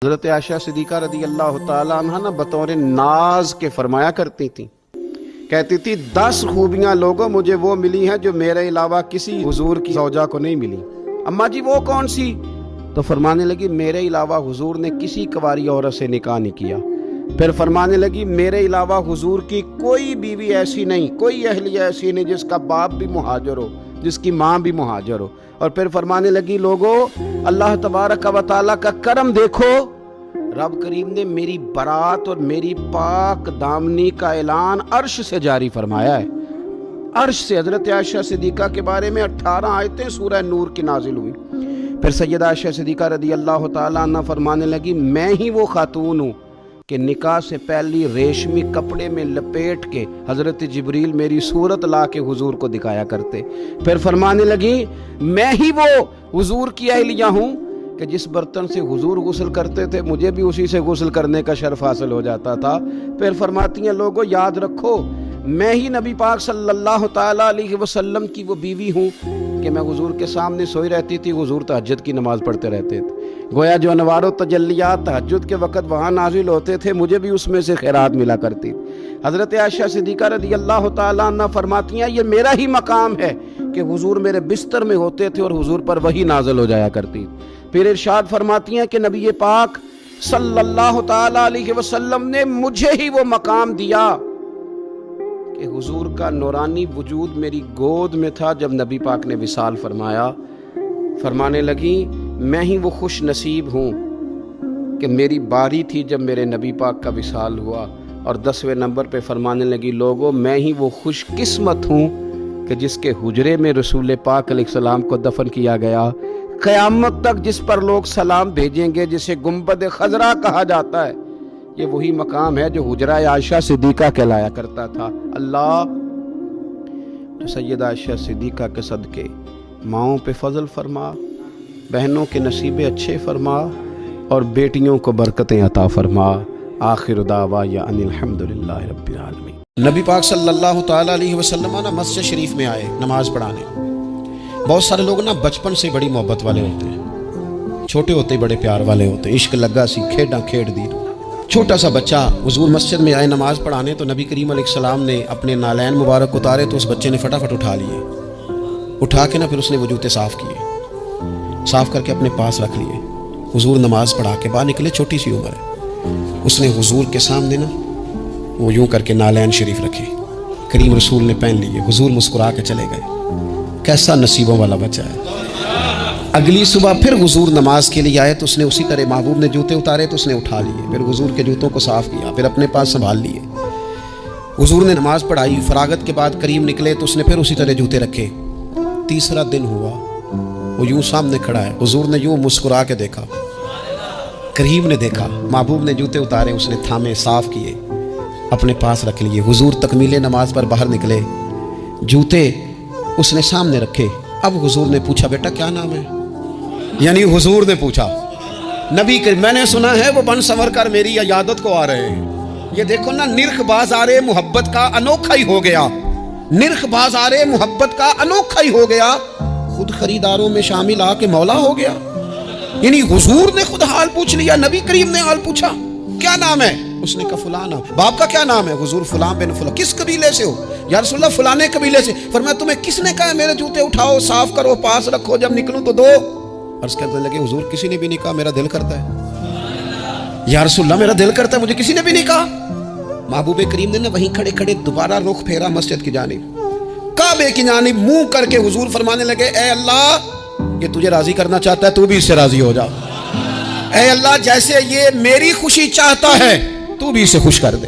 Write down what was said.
حضرت عائشہ صدیقہ رضی اللہ تعالیٰ عنہ نا بطور ناز کے فرمایا کرتی تھی، کہتی تھی 10 خوبیاں لوگوں مجھے وہ ملی ہیں جو میرے علاوہ کسی حضور کی زوجہ کو نہیں ملی۔ اماں جی وہ کون سی؟ تو فرمانے لگی میرے علاوہ حضور نے کسی کنواری عورت سے نکاح نہیں کیا۔ پھر فرمانے لگی میرے علاوہ حضور کی کوئی بیوی ایسی نہیں، کوئی اہلیہ ایسی نہیں جس کا باپ بھی مہاجر ہو، جس کی ماں بھی مہاجر ہو۔ اور پھر فرمانے لگی لوگو اللہ تبارک و تعالیٰ کا کرم دیکھو، رب کریم نے میری برات اور میری پاک دامنی کا اعلان عرش سے جاری فرمایا ہے۔ عرش سے حضرت عائشہ صدیقہ کے بارے میں 18 آیتیں سورہ نور کی نازل ہوئی۔ پھر سیدہ عائشہ صدیقہ رضی اللہ تعالیٰ عنہ فرمانے لگی میں ہی وہ خاتون ہوں کہ نکاح سے پہلی ریشمی کپڑے میں لپیٹ کے حضرت جبریل میری صورت لا کے حضور کو دکھایا کرتے۔ پھر فرمانے لگی میں ہی وہ حضور کی اہلیہ ہوں کہ جس برتن سے حضور غسل کرتے تھے مجھے بھی اسی سے غسل کرنے کا شرف حاصل ہو جاتا تھا۔ پھر فرماتی ہیں لوگوں یاد رکھو میں ہی نبی پاک صلی اللہ تعالیٰ علیہ وسلم کی وہ بیوی ہوں کہ میں حضور کے سامنے سوئی رہتی تھی، حضور تہجد کی نماز پڑھتے رہتے تھے۔ گویا جو انوار و تجلیات تہجد کے وقت وہاں نازل ہوتے تھے مجھے بھی اس میں سے خیرات ملا کرتی۔ حضرت عائشہ صدیقہ رضی اللہ تعالیٰ عنہ فرماتی ہیں یہ میرا ہی مقام ہے کہ حضور میرے بستر میں ہوتے تھے اور حضور پر وحی نازل ہو جایا کرتی۔ پھر ارشاد فرماتی ہیں کہ نبی پاک صلی اللہ تعالیٰ علیہ وسلم نے مجھے ہی وہ مقام دیا کہ حضور کا نورانی وجود میری گود میں تھا جب نبی پاک نے وصال فرمایا۔ فرمانے لگی میں ہی وہ خوش نصیب ہوں کہ میری باری تھی جب میرے نبی پاک کا وصال ہوا۔ اور 10ویں نمبر پہ فرمانے لگی لوگوں میں ہی وہ خوش قسمت ہوں کہ جس کے حجرے میں رسول پاک علیہ السلام کو دفن کیا گیا۔ قیامت تک جس پر لوگ سلام بھیجیں گے جسے گنبد خضرا کہا جاتا ہے، یہ وہی مقام ہے جو حجرہ عائشہ صدیقہ کہلایا کرتا تھا۔ اللہ تو سیدہ عائشہ صدیقہ کے صدقے ماؤں پہ فضل فرما، بہنوں کے نصیبے اچھے فرما اور بیٹیوں کو برکتیں عطا فرما۔ آخر دعوانا ان الحمدللہ رب العالمین۔ نبی پاک صلی اللہ تعالیٰ علیہ وسلم نا مسجد شریف میں آئے نماز پڑھانے۔ بہت سارے لوگ نا بچپن سے بڑی محبت والے ہوتے ہیں، چھوٹے ہوتے بڑے پیار والے ہوتے ہیں، عشق لگا سی کھیڈاں کھیڑ دی۔ چھوٹا سا بچہ حضور مسجد میں آئے نماز پڑھانے تو نبی کریم علیہ السلام نے اپنے نالین مبارک اتارے تو اس بچے نے فٹافٹ اٹھا لیے، اٹھا کے نا پھر اس نے وہ جوتے صاف کیے، صاف کر کے اپنے پاس رکھ لیے۔ حضور نماز پڑھا کے باہر نکلے، چھوٹی سی عمر ہے، اس نے حضور کے سامنے نا وہ یوں کر کے نالین شریف رکھے، کریم رسول نے پہن لیے، حضور مسکرا کے چلے گئے۔ کیسا نصیبوں والا بچہ ہے۔ اگلی صبح پھر حضور نماز کے لیے آئے تو اس نے اسی طرح محبوب نے جوتے اتارے تو اس نے اٹھا لیے، پھر حضور کے جوتوں کو صاف کیا، پھر اپنے پاس سنبھال لیے۔ حضور نے نماز پڑھائی، فراغت کے بعد کریم نکلے تو اس نے پھر اسی طرح جوتے رکھے۔ تیسرا دن ہوا، وہ یوں سامنے کھڑا ہے، حضور نے یوں مسکرا کے دیکھا، کریم نے دیکھا، محبوب نے جوتے اتارے، اس نے تھامے، صاف کیے، اپنے پاس رکھ لیے۔ حضور تکمیل نماز پر باہر نکلے، جوتے اس نے سامنے رکھے۔ اب حضور نے پوچھا بیٹا کیا نام ہے؟ یعنی حضور نے پوچھا نبی کہ میں نے سنا ہے وہ بن سنور کر میری عیادت کو آ رہے ہیں۔ یہ دیکھو نا نرخ بازار محبت کا انوکھا ہی ہو گیا، نرخ بازار محبت کا انوکھا ہی ہو گیا، خود خریداروں میں شامل آ کے مولا ہو گیا۔ یعنی حضور نے خود حال پوچھ لیا، نبی کریم نے حال پوچھا کیا نام ہے؟ اس نے کہا فلاں نام۔ باپ کا کیا نام ہے؟ حضور فلاں بن فلاں۔ کس قبیلے سے ہو؟ یا رسول اللہ فلانے قبیلے سے۔ فرمایا تمہیں کس نے کہا میرے جوتے اٹھاؤ، صاف کرو، پاس رکھو، جب نکلوں تو دو؟ عرض کرنے لگے حضور کسی نے بھی نہیں کہا، میرا دل کرتا ہے۔ یا رسول اللہ میرا دل کرتا ہے، مجھے کسی نے بھی نہیں کہا۔ محبوب کریم نے وہیں کھڑے کھڑے دوبارہ رخ پھیرا مسجد کی جانب، کعبے کی جانب منہ کر کے حضور فرمانے لگے اے اللہ یہ تجھے راضی کرنا چاہتا ہے تو بھی اس سے راضی ہو جا۔ اے اللہ جیسے یہ میری خوشی چاہتا ہے تو بھی اسے خوش کر دے۔